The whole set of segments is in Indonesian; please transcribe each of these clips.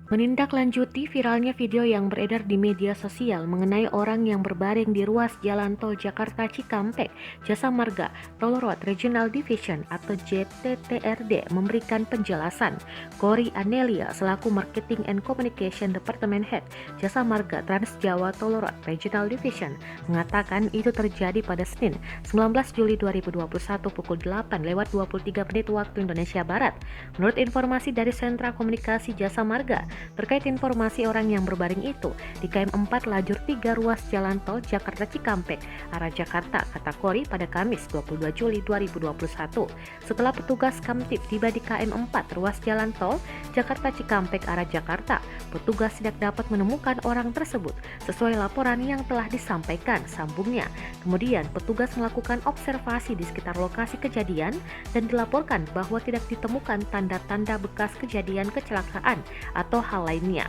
Menindaklanjuti viralnya video yang beredar di media sosial mengenai orang yang berbaring di ruas jalan tol Jakarta Cikampek, Jasa Marga Toll Road Regional Division atau JTTRD memberikan penjelasan. Cory Anelia selaku Marketing and Communication Department Head Jasa Marga Trans Jawa Toll Road Regional Division mengatakan itu terjadi pada Senin 19 Juli 2021 pukul 8:23 waktu Indonesia Barat. Menurut informasi dari Sentra Komunikasi Jasa Marga, terkait informasi orang yang berbaring itu di KM 4 lajur 3 ruas jalan tol Jakarta Cikampek arah Jakarta, kata Cory pada Kamis 22 Juli 2021. Setelah petugas Kamtib tiba di KM 4 ruas jalan tol Jakarta Cikampek arah Jakarta, petugas tidak dapat menemukan orang tersebut sesuai laporan yang telah disampaikan, sambungnya. Kemudian petugas melakukan observasi di sekitar lokasi kejadian dan dilaporkan bahwa tidak ditemukan tanda-tanda bekas kejadian kecelakaan atau hal lainnya.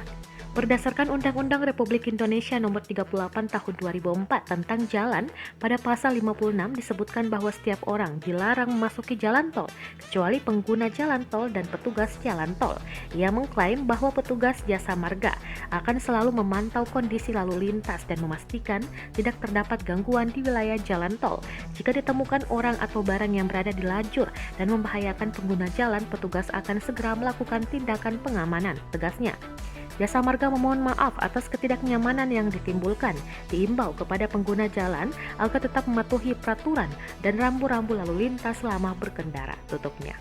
Berdasarkan Undang-Undang Republik Indonesia Nomor 38 Tahun 2004 tentang jalan, pada pasal 56 disebutkan bahwa setiap orang dilarang memasuki jalan tol kecuali pengguna jalan tol dan petugas jalan tol. Ia mengklaim bahwa petugas Jasa Marga akan selalu memantau kondisi lalu lintas dan memastikan tidak terdapat gangguan di wilayah jalan tol. Jika ditemukan orang atau barang yang berada di lajur dan membahayakan pengguna jalan, petugas akan segera melakukan tindakan pengamanan, tegasnya. Jasa Marga memohon maaf atas ketidaknyamanan yang ditimbulkan, diimbau kepada pengguna jalan agar tetap mematuhi peraturan dan rambu-rambu lalu lintas selama berkendara, tutupnya.